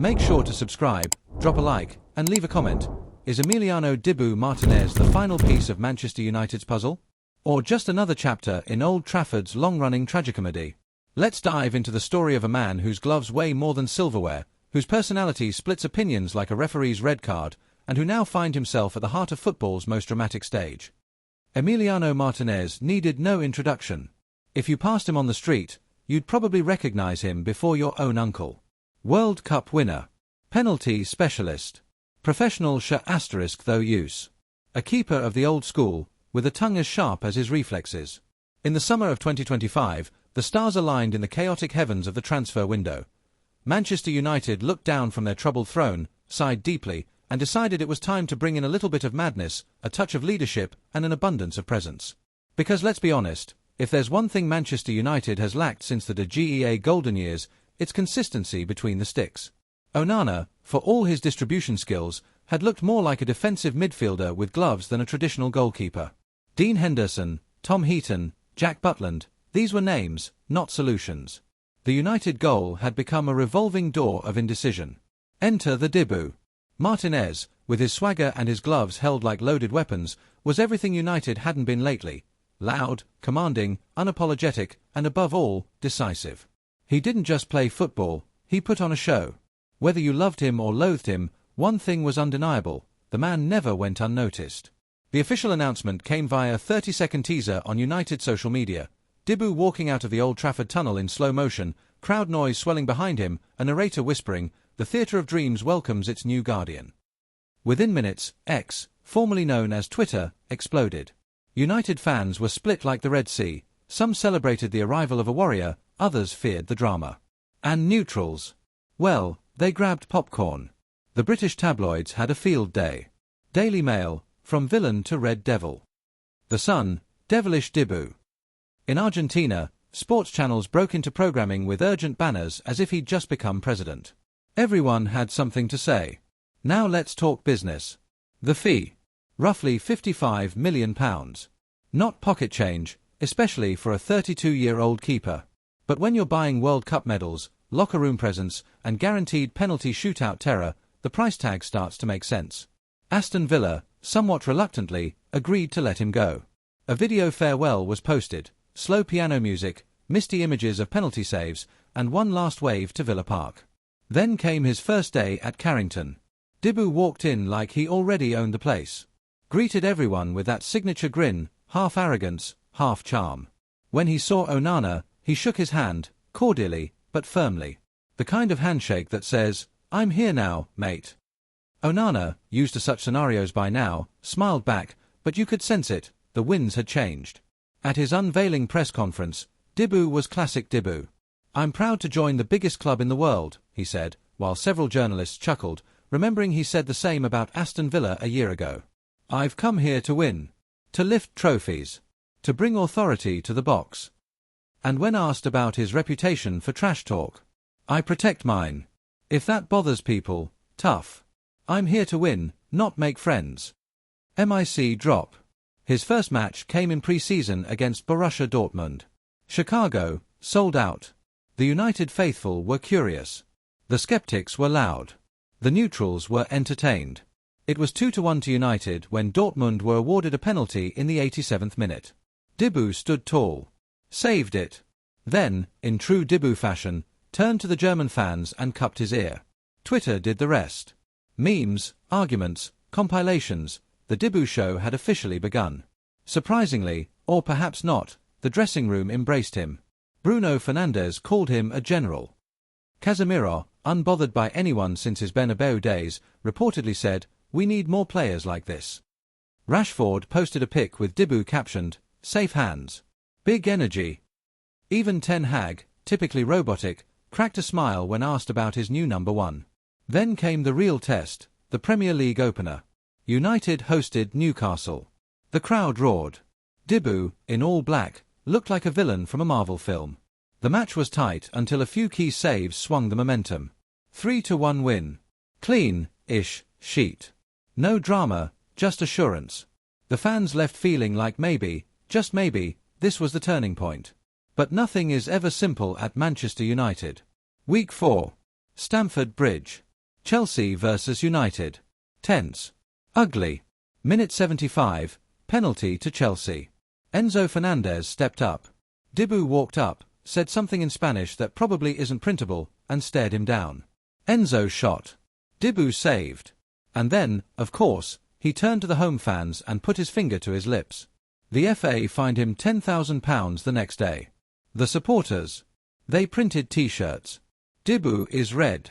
Make sure to subscribe, drop a like, and leave a comment. Is Emiliano DIBU Martinez the final piece of Manchester United's puzzle? Or just another chapter in Old Trafford's long-running tragicomedy? Let's dive into the story of a man whose gloves weigh more than silverware, whose personality splits opinions like a referee's red card, and who now finds himself at the heart of football's most dramatic stage. Emiliano Martinez needed no introduction. If you passed him on the street, you'd probably recognize him before your own uncle. World Cup winner. Penalty specialist. Professional though use. A keeper of the old school, with a tongue as sharp as his reflexes. In the summer of 2025, the stars aligned in the chaotic heavens of the transfer window. Manchester United looked down from their troubled throne, sighed deeply, and decided it was time to bring in a little bit of madness, a touch of leadership, and an abundance of presence. Because let's be honest, if there's one thing Manchester United has lacked since the GEA golden years, it's consistency between the sticks. Onana, for all his distribution skills, had looked more like a defensive midfielder with gloves than a traditional goalkeeper. Dean Henderson, Tom Heaton, Jack Butland, these were names, not solutions. The United goal had become a revolving door of indecision. Enter the DIBU. Martinez, with his swagger and his gloves held like loaded weapons, was everything United hadn't been lately. Loud, commanding, unapologetic, and above all, decisive. He didn't just play football, he put on a show. Whether you loved him or loathed him, one thing was undeniable: the man never went unnoticed. The official announcement came via a 30-second teaser on United social media. DIBU walking out of the Old Trafford tunnel in slow motion, crowd noise swelling behind him, a narrator whispering, "The Theatre of Dreams welcomes its new guardian." Within minutes, X, formerly known as Twitter, exploded. United fans were split like the Red Sea. Some celebrated the arrival of a warrior, others feared the drama. And neutrals? Well, they grabbed popcorn. The British tabloids had a field day. Daily Mail, from villain to red devil. The Sun, devilish DIBU. In Argentina, sports channels broke into programming with urgent banners as if he'd just become president. Everyone had something to say. Now let's talk business. The fee. Roughly £55 million. Not pocket change, especially for a 32-year-old keeper. But when you're buying World Cup medals, locker room presence, and guaranteed penalty shootout terror, the price tag starts to make sense. Aston Villa, somewhat reluctantly, agreed to let him go. A video farewell was posted, slow piano music, misty images of penalty saves, and one last wave to Villa Park. Then came his first day at Carrington. DIBU walked in like he already owned the place. Greeted everyone with that signature grin, half arrogance, half charm. When he saw Onana, he shook his hand, cordially, but firmly. The kind of handshake that says, "I'm here now, mate." Onana, used to such scenarios by now, smiled back, but you could sense it, the winds had changed. At his unveiling press conference, DIBU was classic DIBU. "I'm proud to join the biggest club in the world," he said, while several journalists chuckled, remembering he said the same about Aston Villa a year ago. "I've come here to win. To lift trophies. To bring authority to the box." And when asked about his reputation for trash talk, "I protect mine. If that bothers people, tough. I'm here to win, not make friends." MIC drop. His first match came in pre-season against Borussia Dortmund. Chicago, sold out. The United faithful were curious. The skeptics were loud. The neutrals were entertained. It was 2-1 to United when Dortmund were awarded a penalty in the 87th minute. DIBU stood tall. Saved it. Then, in true DIBU fashion, turned to the German fans and cupped his ear. Twitter did the rest. Memes, arguments, compilations, the DIBU show had officially begun. Surprisingly, or perhaps not, the dressing room embraced him. Bruno Fernandes called him a general. Casemiro, unbothered by anyone since his Bernabeu days, reportedly said, "We need more players like this." Rashford posted a pic with DIBU captioned, "Safe hands. Big energy." Even Ten Hag, typically robotic, cracked a smile when asked about his new number one. Then came the real test, the Premier League opener. United hosted Newcastle. The crowd roared. DIBU, in all black, looked like a villain from a Marvel film. The match was tight until a few key saves swung the momentum. 3-1 win. Clean-ish sheet. No drama, just assurance. The fans left feeling like maybe, just maybe, this was the turning point. But nothing is ever simple at Manchester United. Week 4. Stamford Bridge. Chelsea vs United. Tense. Ugly. Minute 75, penalty to Chelsea. Enzo Fernandez stepped up. DIBU walked up, said something in Spanish that probably isn't printable, and stared him down. Enzo shot. DIBU saved. And then, of course, he turned to the home fans and put his finger to his lips. The FA fined him £10,000 the next day. The supporters. They printed T-shirts. DIBU is red.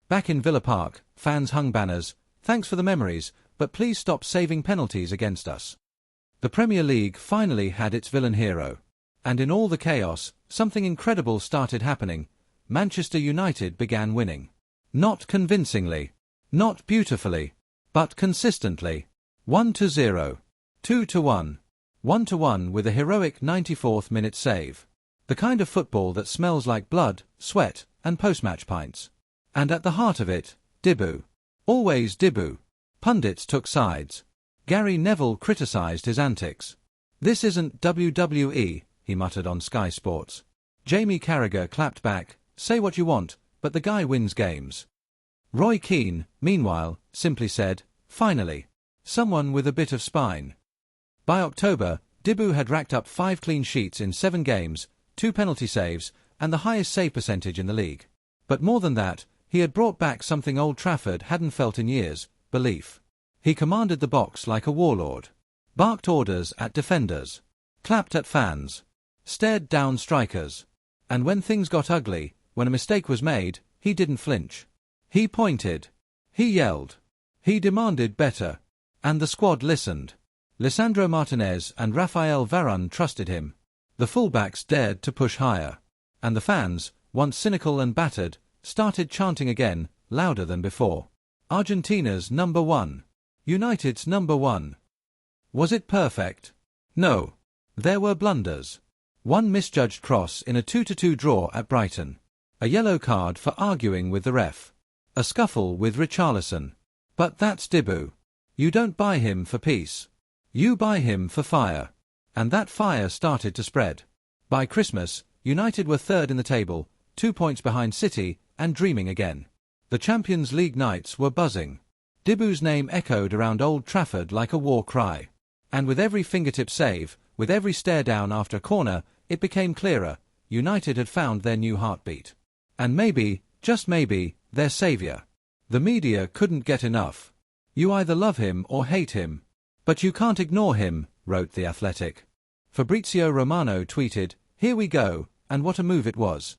Back in Villa Park, fans hung banners, "Thanks for the memories, but please stop saving penalties against us." The Premier League finally had its villain hero. And in all the chaos, something incredible started happening. Manchester United began winning. Not convincingly. Not beautifully. But consistently. 1-0. 2-1. 1-1 with a heroic 94th minute save. The kind of football that smells like blood, sweat, and post-match pints. And at the heart of it, DIBU. Always DIBU. Pundits took sides. Gary Neville criticised his antics. "This isn't WWE," he muttered on Sky Sports. Jamie Carragher clapped back, "Say what you want, but the guy wins games." Roy Keane, meanwhile, simply said, "Finally. Someone with a bit of spine." By October, DIBU had racked up 5 clean sheets in 7 games, 2 penalty saves, and the highest save percentage in the league. But more than that, he had brought back something Old Trafford hadn't felt in years: belief. He commanded the box like a warlord. Barked orders at defenders. Clapped at fans. Stared down strikers. And when things got ugly, when a mistake was made, he didn't flinch. He pointed. He yelled. He demanded better. And the squad listened. Lisandro Martinez and Rafael Varane trusted him. The fullbacks dared to push higher. And the fans, once cynical and battered, started chanting again, louder than before. Argentina's number 1. United's number 1. Was it perfect? No. There were blunders. One misjudged cross in a 2-2 draw at Brighton. A yellow card for arguing with the ref. A scuffle with Richarlison. But that's DIBU. You don't buy him for peace. You buy him for fire. And that fire started to spread. By Christmas, United were 3rd in the table, 2 points behind City, and dreaming again. The Champions League nights were buzzing. DIBU's name echoed around Old Trafford like a war cry. And with every fingertip save, with every stare down after a corner, it became clearer: United had found their new heartbeat. And maybe, just maybe, their saviour. The media couldn't get enough. "You either love him or hate him. But you can't ignore him," wrote The Athletic. Fabrizio Romano tweeted, "Here we go, and what a move it was."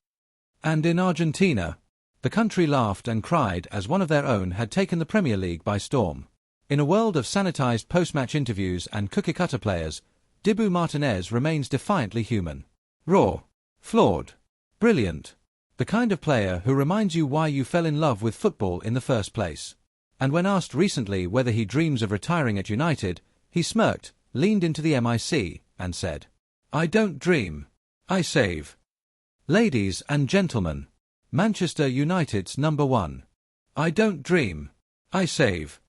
And in Argentina, the country laughed and cried as one of their own had taken the Premier League by storm. In a world of sanitized post-match interviews and cookie-cutter players, DIBU Martinez remains defiantly human. Raw. Flawed. Brilliant. The kind of player who reminds you why you fell in love with football in the first place. And when asked recently whether he dreams of retiring at United, he smirked, leaned into the mic, and said, "I don't dream. I save." Ladies and gentlemen, Manchester United's number 1. I don't dream. I save.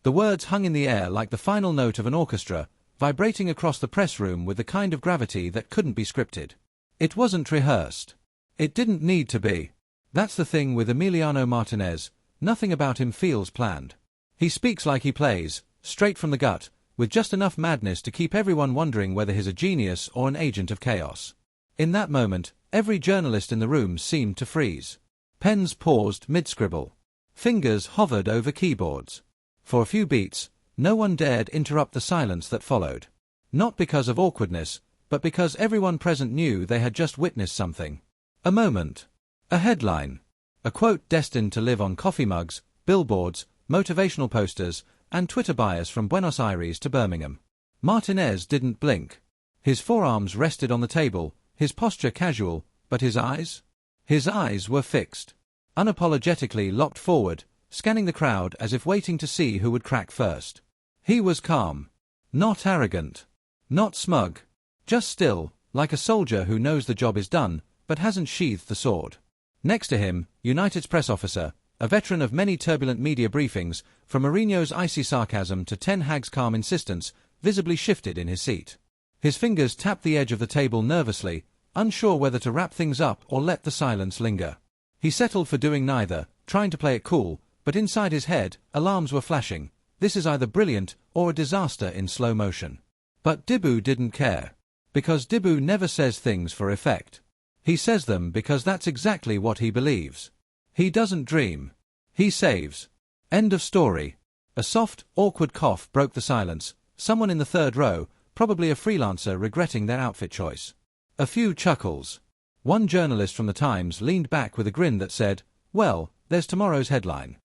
The words hung in the air like the final note of an orchestra, vibrating across the press room with the kind of gravity that couldn't be scripted. It wasn't rehearsed. It didn't need to be. That's the thing with Emiliano Martinez, nothing about him feels planned. He speaks like he plays, straight from the gut, with just enough madness to keep everyone wondering whether he's a genius or an agent of chaos. In that moment, every journalist in the room seemed to freeze. Pens paused mid-scribble. Fingers hovered over keyboards. For a few beats, no one dared interrupt the silence that followed. Not because of awkwardness, but because everyone present knew they had just witnessed something. A moment. A headline. A quote destined to live on coffee mugs, billboards, motivational posters, and Twitter bios from Buenos Aires to Birmingham. Martinez didn't blink. His forearms rested on the table, his posture casual, but his eyes? His eyes were fixed. Unapologetically locked forward, scanning the crowd as if waiting to see who would crack first. He was calm. Not arrogant. Not smug. Just still, like a soldier who knows the job is done, but hasn't sheathed the sword. Next to him, United's press officer, a veteran of many turbulent media briefings, from Mourinho's icy sarcasm to Ten Hag's calm insistence, visibly shifted in his seat. His fingers tapped the edge of the table nervously, unsure whether to wrap things up or let the silence linger. He settled for doing neither, trying to play it cool, but But inside his head, alarms were flashing. This is either brilliant or a disaster in slow motion. But DIBU didn't care. Because DIBU never says things for effect. He says them because that's exactly what he believes. He doesn't dream. He saves. End of story. A soft, awkward cough broke the silence. Someone in the third row, probably a freelancer regretting their outfit choice. A few chuckles. One journalist from the Times leaned back with a grin that said, "Well, there's tomorrow's headline."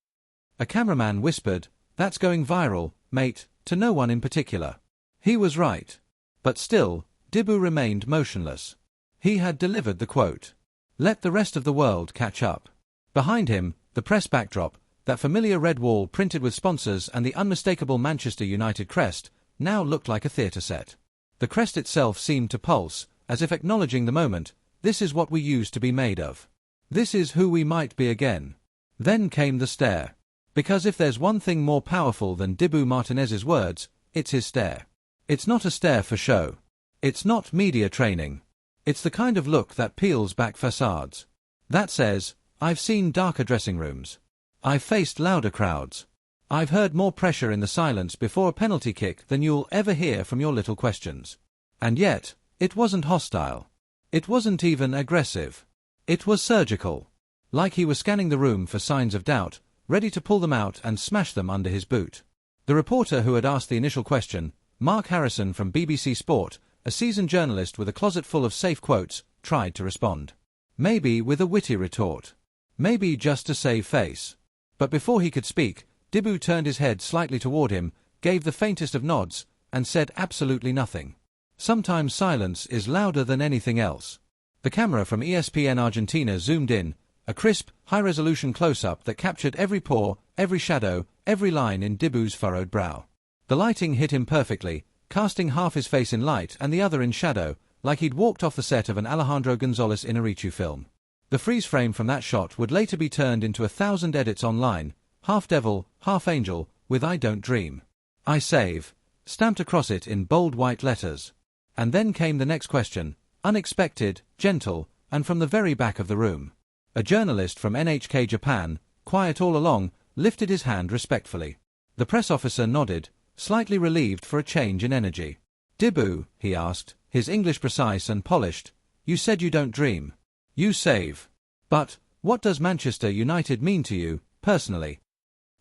A cameraman whispered, "That's going viral, mate," to no one in particular. He was right. But still, DIBU remained motionless. He had delivered the quote. Let the rest of the world catch up. Behind him, the press backdrop, that familiar red wall printed with sponsors and the unmistakable Manchester United crest, now looked like a theatre set. The crest itself seemed to pulse, as if acknowledging the moment. This is what we used to be made of. This is who we might be again. Then came the stare. Because if there's one thing more powerful than DIBU Martinez's words, it's his stare. It's not a stare for show. It's not media training. It's the kind of look that peels back facades. That says, I've seen darker dressing rooms. I've faced louder crowds. I've heard more pressure in the silence before a penalty kick than you'll ever hear from your little questions. And yet, it wasn't hostile. It wasn't even aggressive. It was surgical. Like he was scanning the room for signs of doubt, ready to pull them out and smash them under his boot. The reporter who had asked the initial question, Mark Harrison from BBC Sport, a seasoned journalist with a closet full of safe quotes, tried to respond. Maybe with a witty retort. Maybe just to save face. But before he could speak, DIBU turned his head slightly toward him, gave the faintest of nods, and said absolutely nothing. Sometimes silence is louder than anything else. The camera from ESPN Argentina zoomed in, a crisp, high-resolution close-up that captured every pore, every shadow, every line in DIBU's furrowed brow. The lighting hit him perfectly, casting half his face in light and the other in shadow, like he'd walked off the set of an Alejandro González Iñárritu film. The freeze frame from that shot would later be turned into 1,000 edits online, half devil, half angel, with "I don't dream. I save," stamped across it in bold white letters. And then came the next question, unexpected, gentle, and from the very back of the room. A journalist from NHK Japan, quiet all along, lifted his hand respectfully. The press officer nodded, slightly relieved for a change in energy. "DIBU," he asked, his English precise and polished, "you said you don't dream. You save. But, what does Manchester United mean to you, personally?"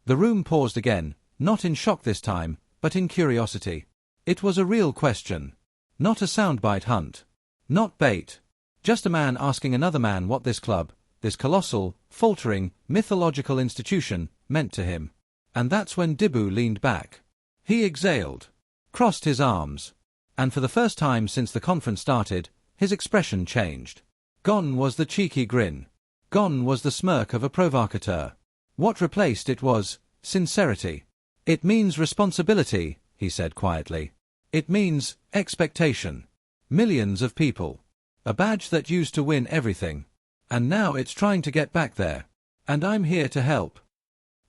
The room paused again, not in shock this time, but in curiosity. It was a real question. Not a soundbite hunt. Not bait. Just a man asking another man what this club, this colossal, faltering, mythological institution, meant to him. And that's when DIBU leaned back. He exhaled. Crossed his arms. And for the first time since the conference started, his expression changed. Gone was the cheeky grin. Gone was the smirk of a provocateur. What replaced it was sincerity. "It means responsibility," he said quietly. "It means expectation. Millions of people. A badge that used to win everything. And now it's trying to get back there. And I'm here to help."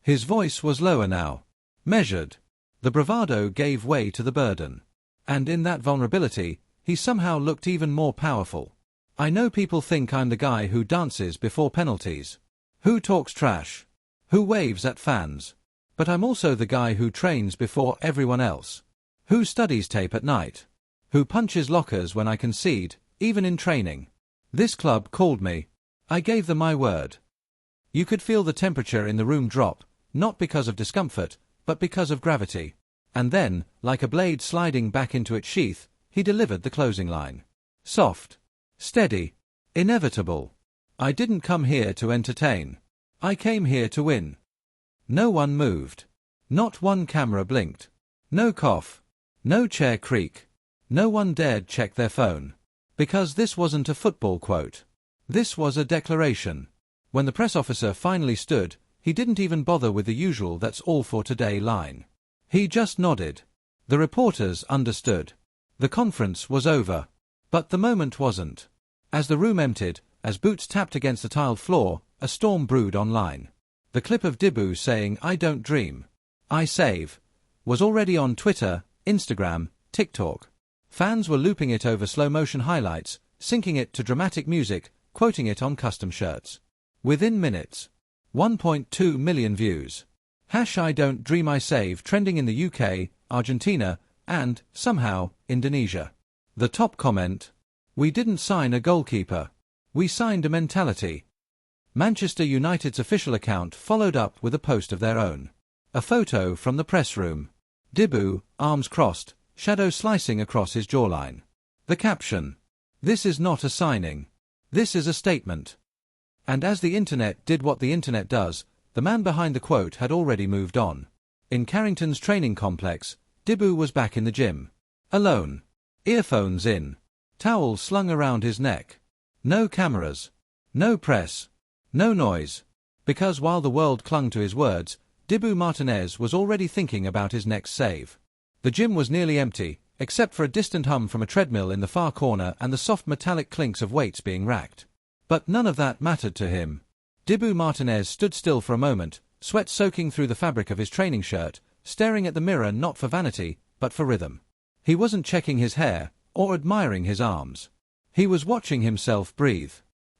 His voice was lower now. Measured. The bravado gave way to the burden. And in that vulnerability, he somehow looked even more powerful. "I know people think I'm the guy who dances before penalties. Who talks trash. Who waves at fans. But I'm also the guy who trains before everyone else. Who studies tape at night. Who punches lockers when I concede, even in training. This club called me. I gave them my word." You could feel the temperature in the room drop, not because of discomfort, but because of gravity. And then, like a blade sliding back into its sheath, he delivered the closing line. Soft. Steady. Inevitable. "I didn't come here to entertain. I came here to win." No one moved. Not one camera blinked. No cough. No chair creak. No one dared check their phone. Because this wasn't a football quote. This was a declaration. When the press officer finally stood, he didn't even bother with the usual "that's all for today" line. He just nodded. The reporters understood. The conference was over. But the moment wasn't. As the room emptied, as boots tapped against the tiled floor, a storm brewed online. The clip of DIBU saying "I don't dream. I save" was already on Twitter, Instagram, TikTok. Fans were looping it over slow-motion highlights, syncing it to dramatic music, quoting it on custom shirts. Within minutes. 1.2 million views. I don't dream I save trending in the UK, Argentina, and, somehow, Indonesia. The top comment: "We didn't sign a goalkeeper. We signed a mentality." Manchester United's official account followed up with a post of their own. A photo from the press room. DIBU, arms crossed, shadow slicing across his jawline. The caption: "This is not a signing. This is a statement." And as the internet did what the internet does, the man behind the quote had already moved on. In Carrington's training complex, DIBU was back in the gym. Alone. Earphones in. Towel slung around his neck. No cameras. No press. No noise. Because while the world clung to his words, DIBU Martínez was already thinking about his next save. The gym was nearly empty, except for a distant hum from a treadmill in the far corner and the soft metallic clinks of weights being racked. But none of that mattered to him. DIBU Martínez stood still for a moment, sweat soaking through the fabric of his training shirt, staring at the mirror not for vanity, but for rhythm. He wasn't checking his hair, or admiring his arms. He was watching himself breathe.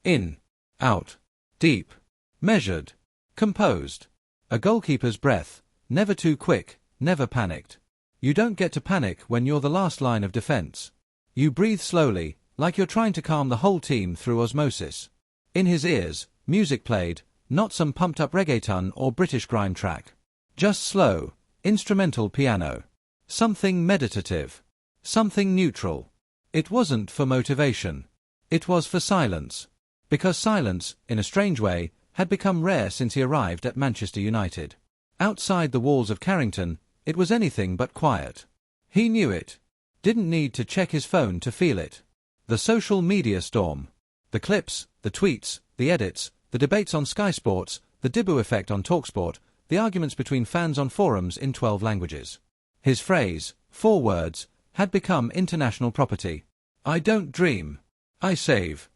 In. Out. Deep. Measured. Composed. A goalkeeper's breath, never too quick, never panicked. You don't get to panic when you're the last line of defense. You breathe slowly, like you're trying to calm the whole team through osmosis. In his ears, music played, not some pumped-up reggaeton or British grime track. Just slow, instrumental piano. Something meditative. Something neutral. It wasn't for motivation. It was for silence. Because silence, in a strange way, had become rare since he arrived at Manchester United. Outside the walls of Carrington, it was anything but quiet. He knew it. Didn't need to check his phone to feel it. The social media storm. The clips, the tweets, the edits, the debates on Sky Sports, the DIBU effect on TalkSport, the arguments between fans on forums in 12 languages. His phrase, 4 words, had become international property. I don't dream. I save.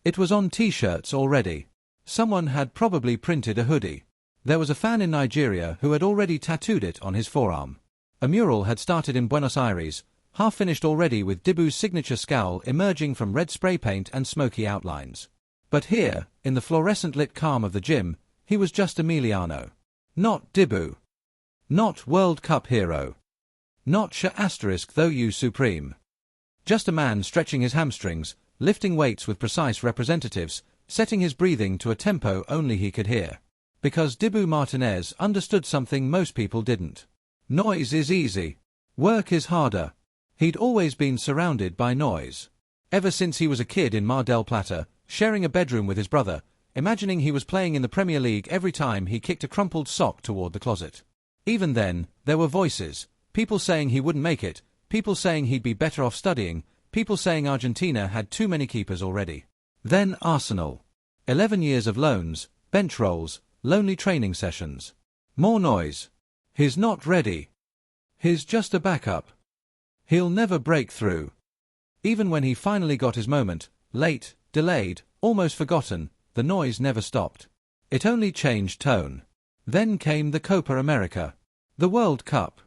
It was on t-shirts already. Someone had probably printed a hoodie. There was a fan in Nigeria who had already tattooed it on his forearm. A mural had started in Buenos Aires, half finished already with DIBU's signature scowl emerging from red spray paint and smoky outlines. But here, in the fluorescent-lit calm of the gym, he was just Emiliano. Not DIBU. Not World Cup hero. Not though you supreme. Just a man stretching his hamstrings, lifting weights with precise representatives, setting his breathing to a tempo only he could hear. Because DIBU Martínez understood something most people didn't. Noise is easy. Work is harder. He'd always been surrounded by noise. Ever since he was a kid in Mar del Plata, sharing a bedroom with his brother, imagining he was playing in the Premier League every time he kicked a crumpled sock toward the closet. Even then, there were voices. People saying he wouldn't make it, people saying he'd be better off studying, people saying Argentina had too many keepers already. Then Arsenal. 11 years of loans, bench roles, lonely training sessions. More noise. He's not ready. He's just a backup. He'll never break through. Even when he finally got his moment, late, delayed, almost forgotten, the noise never stopped. It only changed tone. Then came the Copa America. The World Cup.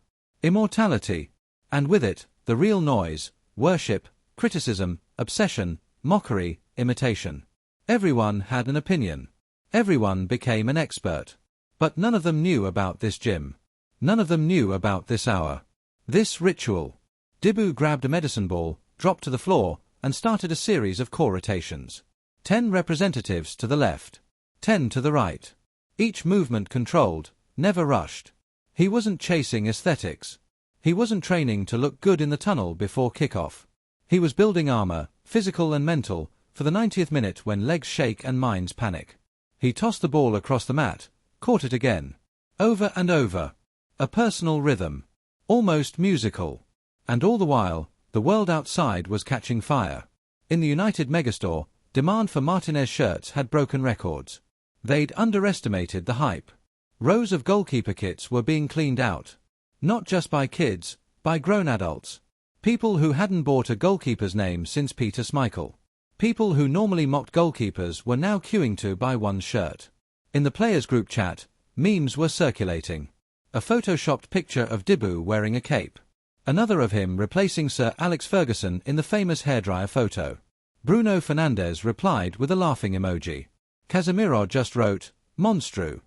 Immortality. And with it, the real noise, worship, criticism, obsession, mockery, imitation. Everyone had an opinion. Everyone became an expert. But none of them knew about this gym. None of them knew about this hour. This ritual. DIBU grabbed a medicine ball, dropped to the floor, and started a series of core rotations. 10 representatives to the left. 10 to the right. Each movement controlled, never rushed. He wasn't chasing aesthetics. He wasn't training to look good in the tunnel before kickoff. He was building armor, physical and mental, for the 90th minute when legs shake and minds panic. He tossed the ball across the mat, caught it again. Over and over. A personal rhythm. Almost musical. And all the while, the world outside was catching fire. In the United megastore, demand for Martinez shirts had broken records. They'd underestimated the hype. Rows of goalkeeper kits were being cleaned out. Not just by kids, by grown adults. People who hadn't bought a goalkeeper's name since Peter Schmeichel. People who normally mocked goalkeepers were now queuing to buy one shirt. In the players' group chat, memes were circulating. A photoshopped picture of DIBU wearing a cape. Another of him replacing Sir Alex Ferguson in the famous hairdryer photo. Bruno Fernandes replied with a laughing emoji. Casemiro just wrote, Monstru.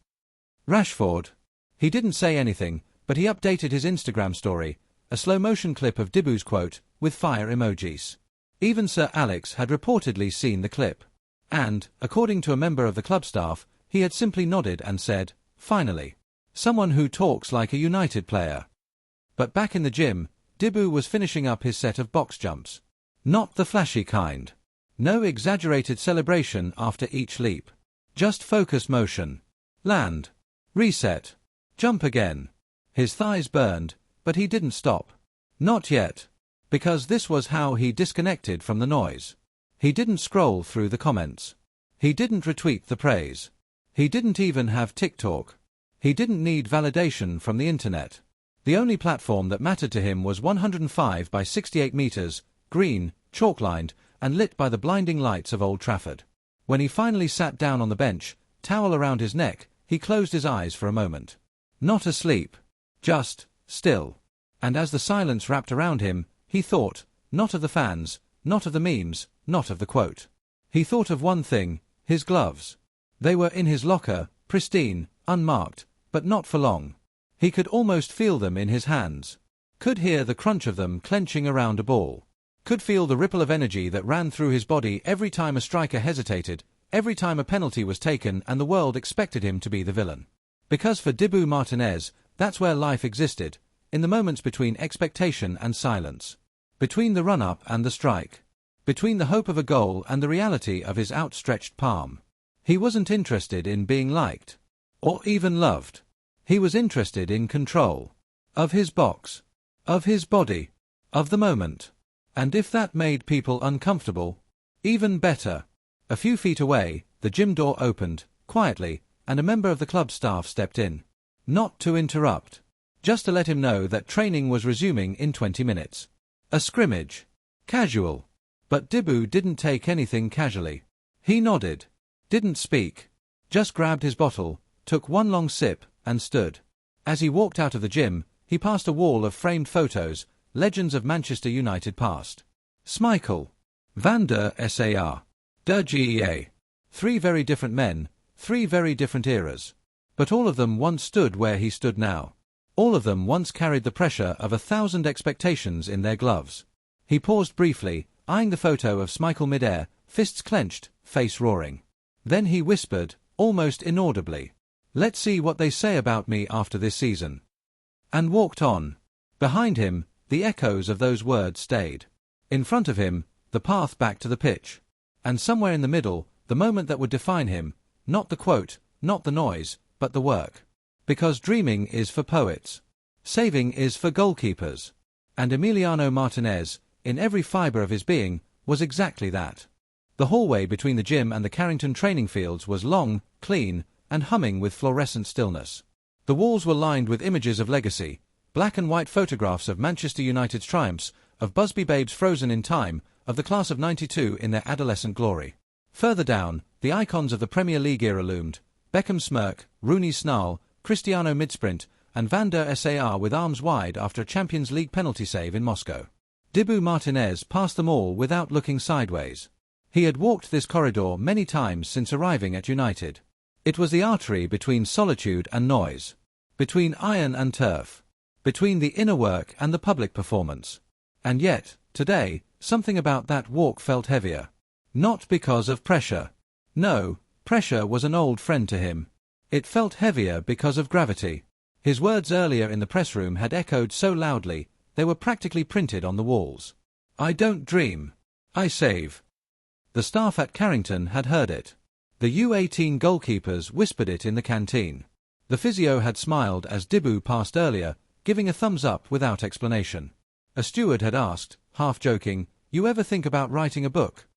Rashford. He didn't say anything, but he updated his Instagram story, a slow-motion clip of DIBU's quote, with fire emojis. Even Sir Alex had reportedly seen the clip. And, according to a member of the club staff, he had simply nodded and said, "Finally. Someone who talks like a United player." But back in the gym, DIBU was finishing up his set of box jumps. Not the flashy kind. No exaggerated celebration after each leap. Just focused motion. Land. Reset. Jump again. His thighs burned, but he didn't stop. Not yet. Because this was how he disconnected from the noise. He didn't scroll through the comments. He didn't retweet the praise. He didn't even have TikTok. He didn't need validation from the internet. The only platform that mattered to him was 105 by 68 meters, green, chalk-lined, and lit by the blinding lights of Old Trafford. When he finally sat down on the bench, towel around his neck, he closed his eyes for a moment. Not asleep. Just still. And as the silence wrapped around him, he thought, not of the fans, not of the memes, not of the quote. He thought of one thing, his gloves. They were in his locker, pristine, unmarked, but not for long. He could almost feel them in his hands. Could hear the crunch of them clenching around a ball. Could feel the ripple of energy that ran through his body every time a striker hesitated, every time a penalty was taken and the world expected him to be the villain. Because for DIBU Martínez, that's where life existed, in the moments between expectation and silence. Between the run-up and the strike. Between the hope of a goal and the reality of his outstretched palm. He wasn't interested in being liked. Or even loved. He was interested in control. Of his box. Of his body. Of the moment. And if that made people uncomfortable, even better. A few feet away, the gym door opened, quietly, and a member of the club staff stepped in. Not to interrupt. Just to let him know that training was resuming in 20 minutes. A scrimmage. Casual. But DIBU didn't take anything casually. He nodded. Didn't speak. Just grabbed his bottle, took one long sip, and stood. As he walked out of the gym, he passed a wall of framed photos, legends of Manchester United past. Schmeichel. Van der Sar. De Gea. 3 very different men, 3 very different eras. But all of them once stood where he stood now. All of them once carried the pressure of 1,000 expectations in their gloves. He paused briefly, eyeing the photo of Schmeichel midair, fists clenched, face roaring. Then he whispered, almost inaudibly, "Let's see what they say about me after this season." And walked on. Behind him, the echoes of those words stayed. In front of him, the path back to the pitch. And somewhere in the middle, the moment that would define him, not the quote, not the noise, but the work. Because dreaming is for poets. Saving is for goalkeepers. And Emiliano Martinez, in every fibre of his being, was exactly that. The hallway between the gym and the Carrington training fields was long, clean, and humming with fluorescent stillness. The walls were lined with images of legacy, black and white photographs of Manchester United's triumphs, of Busby babes frozen in time, of the class of '92 in their adolescent glory. Further down, the icons of the Premier League era loomed, Beckham's smirk, Rooney's snarl, Cristiano mid-sprint, and Van der Sar with arms wide after a Champions League penalty save in Moscow. DIBU Martínez passed them all without looking sideways. He had walked this corridor many times since arriving at United. It was the artery between solitude and noise. Between iron and turf. Between the inner work and the public performance. And yet, today, something about that walk felt heavier. Not because of pressure. No, pressure was an old friend to him. It felt heavier because of gravity. His words earlier in the press room had echoed so loudly, they were practically printed on the walls. "I don't dream. I save." The staff at Carrington had heard it. The U18 goalkeepers whispered it in the canteen. The physio had smiled as DIBU passed earlier, giving a thumbs up without explanation. A steward had asked, half joking, "You ever think about writing a book?"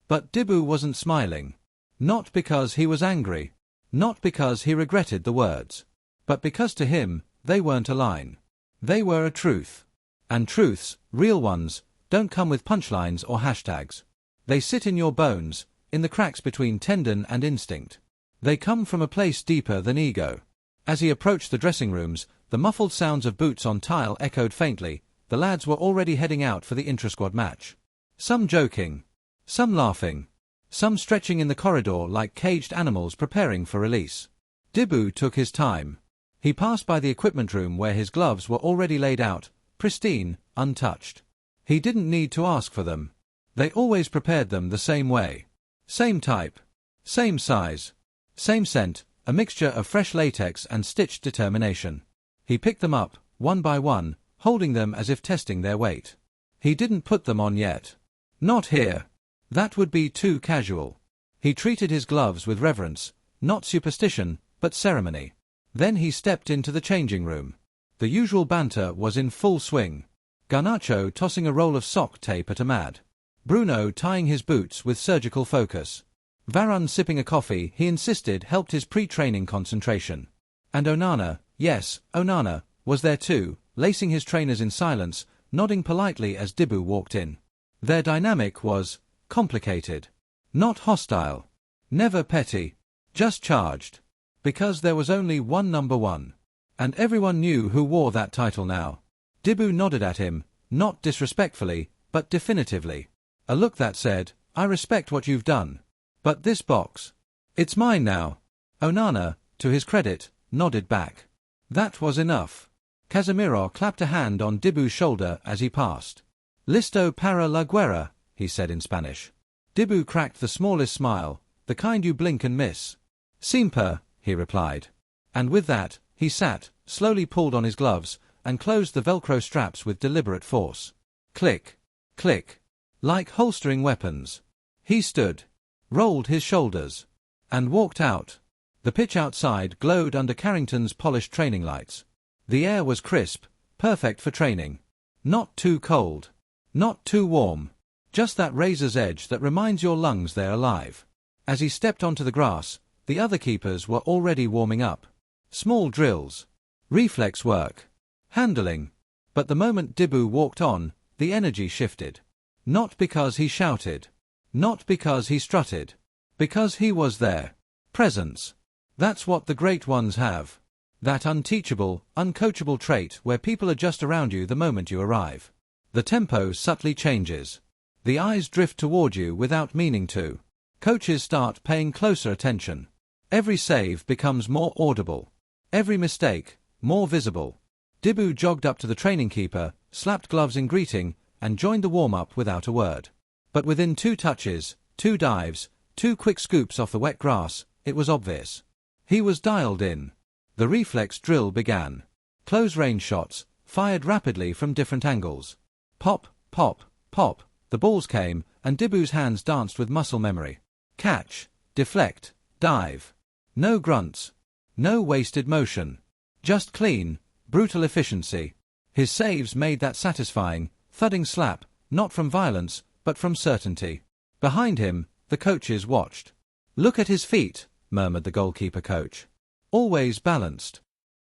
But DIBU wasn't smiling. Not because he was angry. Not because he regretted the words. But because to him, they weren't a line. They were a truth. And truths, real ones, don't come with punchlines or hashtags. They sit in your bones, in the cracks between tendon and instinct. They come from a place deeper than ego. As he approached the dressing rooms, the muffled sounds of boots on tile echoed faintly. The lads were already heading out for the intra-squad match. Some joking. Some laughing. some stretching in the corridor like caged animals preparing for release. DIBU took his time. He passed by the equipment room where his gloves were already laid out, pristine, untouched. He didn't need to ask for them. They always prepared them the same way. Same type. Same size. Same scent, a mixture of fresh latex and stitched determination. He picked them up, one by one, holding them as if testing their weight. He didn't put them on yet. Not here. That would be too casual. He treated his gloves with reverence, not superstition, but ceremony. Then he stepped into the changing room. The usual banter was in full swing. Garnacho tossing a roll of sock tape at Ahmad. Bruno tying his boots with surgical focus. Varane sipping a coffee he insisted helped his pre-training concentration. And Onana, yes, Onana, was there too, lacing his trainers in silence, nodding politely as DIBU walked in. Their dynamic was complicated. Not hostile. Never petty. Just charged. Because there was only one number one. And everyone knew who wore that title now. DIBU nodded at him, not disrespectfully, but definitively. A look that said, I respect what you've done. But this box. It's mine now. Onana, to his credit, nodded back. That was enough. Casemiro clapped a hand on DIBU's shoulder as he passed. Listo para la guerra, he said in Spanish. DIBU cracked the smallest smile, the kind you blink and miss. Siempre, he replied. And with that, he sat, slowly pulled on his gloves, and closed the Velcro straps with deliberate force. Click. Click. Like holstering weapons. He stood, rolled his shoulders, and walked out. The pitch outside glowed under Carrington's polished training lights. The air was crisp, perfect for training. Not too cold. Not too warm. Just that razor's edge that reminds your lungs they're alive. As he stepped onto the grass, the other keepers were already warming up. Small drills. Reflex work. Handling. But the moment DIBU walked on, the energy shifted. Not because he shouted. Not because he strutted. Because he was there. Presence. That's what the great ones have. That unteachable, uncoachable trait where people are just around you the moment you arrive. The tempo subtly changes. The eyes drift toward you without meaning to. Coaches start paying closer attention. Every save becomes more audible. Every mistake, more visible. DIBU jogged up to the training keeper, slapped gloves in greeting, and joined the warm-up without a word. But within 2 touches, 2 dives, 2 quick scoops off the wet grass, it was obvious. He was dialed in. The reflex drill began. Close-range shots, fired rapidly from different angles. Pop, pop, pop, the balls came, and DIBU's hands danced with muscle memory. Catch, deflect, dive. No grunts. No wasted motion. Just clean, brutal efficiency. His saves made that satisfying, thudding slap, not from violence, but from certainty. Behind him, the coaches watched. Look at his feet, murmured the goalkeeper coach. Always balanced.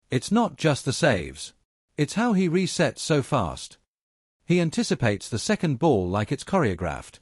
It's not just the saves. It's how he resets so fast. He anticipates the second ball like it's choreographed.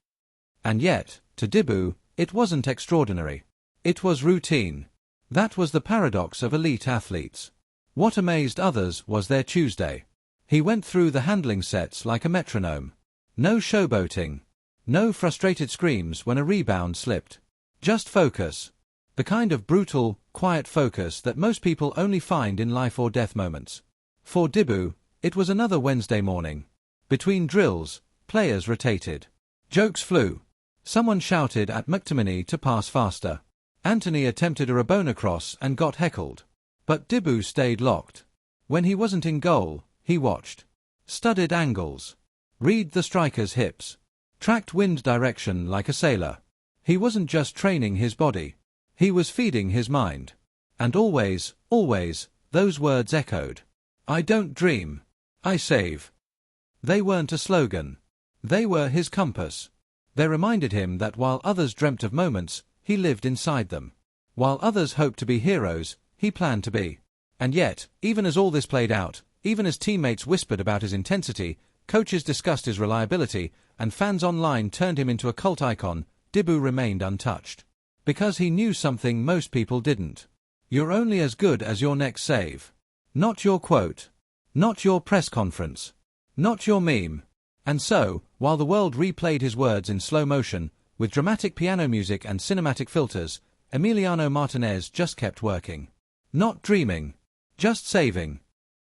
And yet, to DIBU, it wasn't extraordinary. It was routine. That was the paradox of elite athletes. What amazed others was their Tuesday. He went through the handling sets like a metronome. No showboating. No frustrated screams when a rebound slipped. Just focus. The kind of brutal, quiet focus that most people only find in life or death moments. For DIBU, it was another Wednesday morning. Between drills, players rotated. Jokes flew. Someone shouted at McTominay to pass faster. Anthony attempted a Rabona cross and got heckled. But DIBU stayed locked. When he wasn't in goal, he watched. Studied angles. Read the striker's hips. Tracked wind direction like a sailor. He wasn't just training his body. He was feeding his mind. And always, always, those words echoed. I don't dream. I save. They weren't a slogan. They were his compass. They reminded him that while others dreamt of moments, he lived inside them. While others hoped to be heroes, he planned to be. And yet, even as all this played out, even as teammates whispered about his intensity, coaches discussed his reliability, and fans online turned him into a cult icon, DIBU remained untouched. Because he knew something most people didn't. You're only as good as your next save. Not your quote. Not your press conference. Not your meme. And so, while the world replayed his words in slow motion, With dramatic piano music and cinematic filters, Emiliano Martinez just kept working. Not dreaming. Just saving.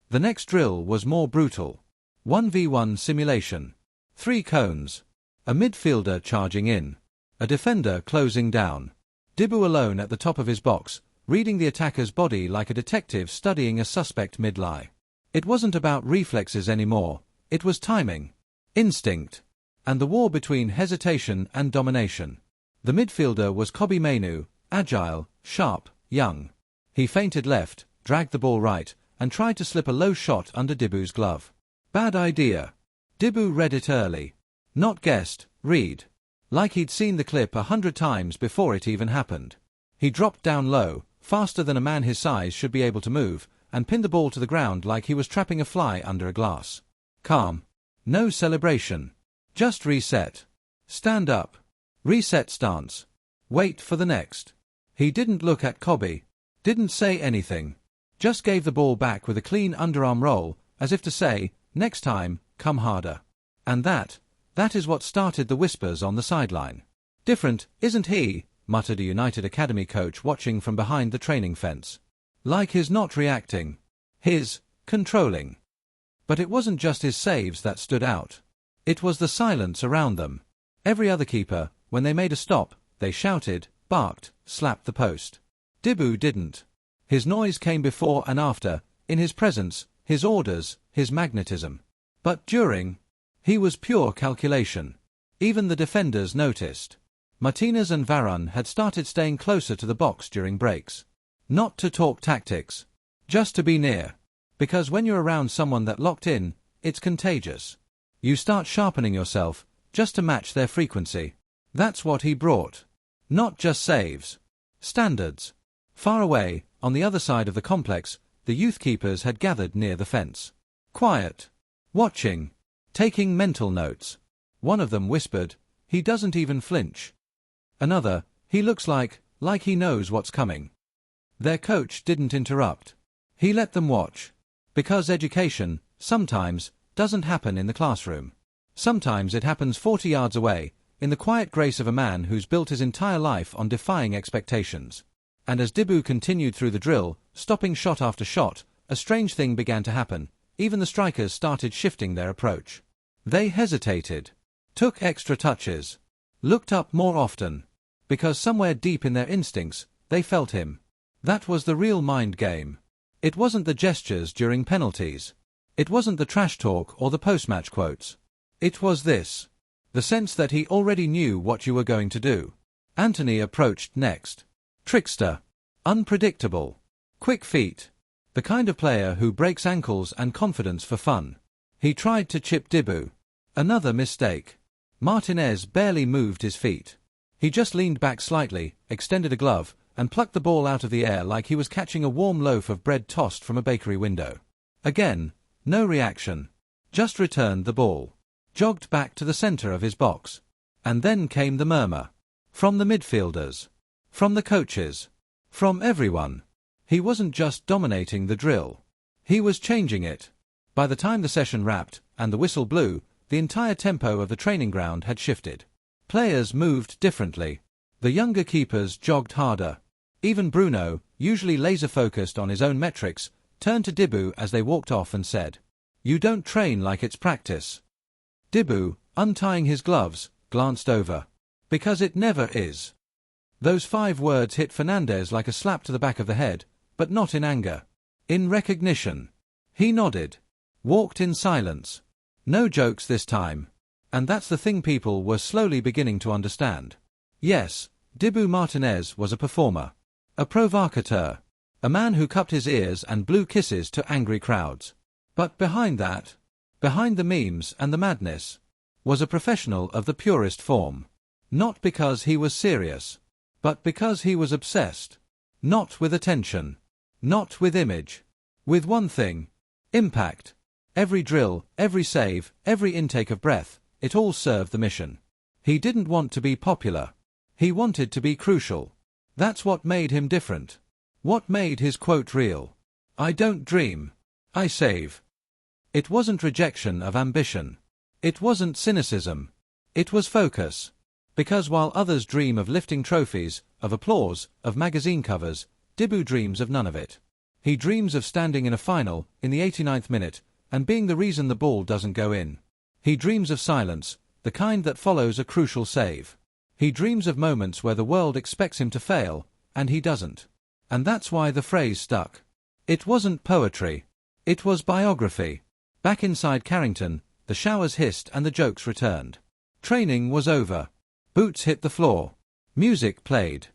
The next drill was more brutal. 1v1 simulation. 3 cones. A midfielder charging in. A defender closing down. DIBU alone at the top of his box, reading the attacker's body like a detective studying a suspect mid-lie. It wasn't about reflexes anymore, it was timing, instinct, and the war between hesitation and domination. The midfielder was Kobbie Mainoo, agile, sharp, young. He feinted left, dragged the ball right, and tried to slip a low shot under DIBU's glove. Bad idea. DIBU read it early. Not guessed, read. Like he'd seen the clip 100 times before it even happened. He dropped down low, faster than a man his size should be able to move, and pinned the ball to the ground like he was trapping a fly under a glass. Calm. No celebration. Just reset. Stand up. Reset stance. Wait for the next. He didn't look at Kobbie. Didn't say anything. Just gave the ball back with a clean underarm roll, as if to say, next time, come harder. And that is what started the whispers on the sideline. Different, isn't he? Muttered a United Academy coach watching from behind the training fence. Like his not reacting. His controlling. But it wasn't just his saves that stood out. It was the silence around them. Every other keeper, when they made a stop, they shouted, barked, slapped the post. DIBU didn't. His noise came before and after, in his presence, his orders, his magnetism. But during, he was pure calculation. Even the defenders noticed. Martinez and Varane had started staying closer to the box during breaks. Not to talk tactics. Just to be near. Because when you're around someone that locked in, it's contagious. You start sharpening yourself, just to match their frequency. That's what he brought. Not just saves. Standards. Far away, on the other side of the complex, the youth keepers had gathered near the fence. Quiet. Watching. Taking mental notes. One of them whispered, "He doesn't even flinch." Another, "He looks like he knows what's coming." Their coach didn't interrupt. He let them watch. Because education, sometimes, doesn't happen in the classroom. Sometimes it happens 40 yards away, in the quiet grace of a man who's built his entire life on defying expectations. And as DIBU continued through the drill, stopping shot after shot, a strange thing began to happen. Even the strikers started shifting their approach. They hesitated. Took extra touches. Looked up more often. Because somewhere deep in their instincts, they felt him. That was the real mind game. It wasn't the gestures during penalties. It wasn't the trash talk or the post-match quotes. It was this. The sense that he already knew what you were going to do. Anthony approached next. Trickster. Unpredictable. Quick feet. The kind of player who breaks ankles and confidence for fun. He tried to chip DIBU. Another mistake. Martinez barely moved his feet. He just leaned back slightly, extended a glove, and plucked the ball out of the air like he was catching a warm loaf of bread tossed from a bakery window. Again, no reaction. Just returned the ball. Jogged back to the center of his box. And then came the murmur. From the midfielders. From the coaches. From everyone. He wasn't just dominating the drill. He was changing it. By the time the session wrapped, and the whistle blew, the entire tempo of the training ground had shifted. Players moved differently. The younger keepers jogged harder. Even Bruno, usually laser-focused on his own metrics, turned to DIBU as they walked off and said, "You don't train like it's practice." DIBU, untying his gloves, glanced over. Because it never is. Those 5 words hit Fernandez like a slap to the back of the head, but not in anger. In recognition. He nodded. Walked in silence. No jokes this time. And that's the thing people were slowly beginning to understand. Yes, DIBU Martinez was a performer. A provocateur. A man who cupped his ears and blew kisses to angry crowds. But behind that, behind the memes and the madness, was a professional of the purest form. Not because he was serious, but because he was obsessed. Not with attention. Not with image. With one thing. Impact. Every drill, every save, every intake of breath, it all served the mission. He didn't want to be popular. He wanted to be crucial. That's what made him different. What made his quote real. "I don't dream. I save." It wasn't rejection of ambition. It wasn't cynicism. It was focus. Because while others dream of lifting trophies, of applause, of magazine covers, DIBU dreams of none of it. He dreams of standing in a final, in the 89th minute, and being the reason the ball doesn't go in. He dreams of silence, the kind that follows a crucial save. He dreams of moments where the world expects him to fail, and he doesn't. And that's why the phrase stuck. It wasn't poetry. It was biography. Back inside Carrington, the showers hissed and the jokes returned. Training was over. Boots hit the floor. Music played.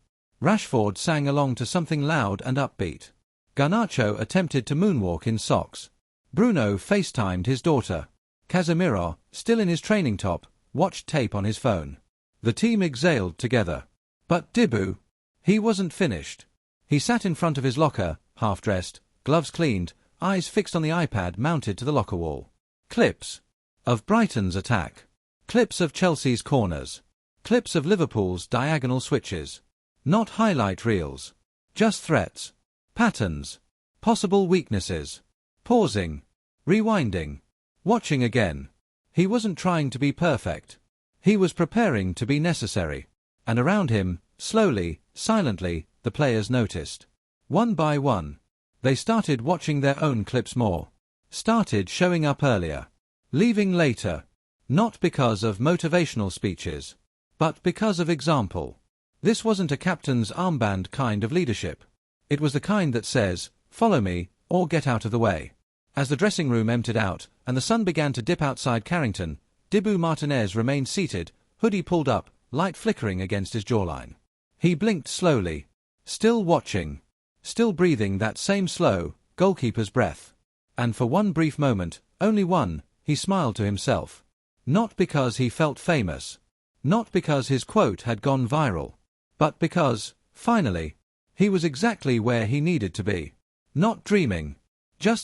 Rashford sang along to something loud and upbeat. Garnacho attempted to moonwalk in socks. Bruno FaceTimed his daughter. Casemiro, still in his training top, watched tape on his phone. The team exhaled together. But DIBU, he wasn't finished. He sat in front of his locker, half-dressed, gloves cleaned, eyes fixed on the iPad mounted to the locker wall. Clips of Brighton's attack. Clips of Chelsea's corners. Clips of Liverpool's diagonal switches. Not highlight reels. Just threats. Patterns. Possible weaknesses. Pausing. Rewinding. Watching again. He wasn't trying to be perfect. He was preparing to be necessary. And around him, slowly, silently, the players noticed. One by one. They started watching their own clips more. Started showing up earlier. Leaving later. Not because of motivational speeches, but because of example. This wasn't a captain's armband kind of leadership. It was the kind that says, follow me, or get out of the way. As the dressing room emptied out, and the sun began to dip outside Carrington, DIBU Martínez remained seated, hoodie pulled up, light flickering against his jawline. He blinked slowly. Still watching. Still breathing that same slow, goalkeeper's breath. And for one brief moment, only one, he smiled to himself. Not because he felt famous. Not because his quote had gone viral. But because, finally, he was exactly where he needed to be. Not dreaming.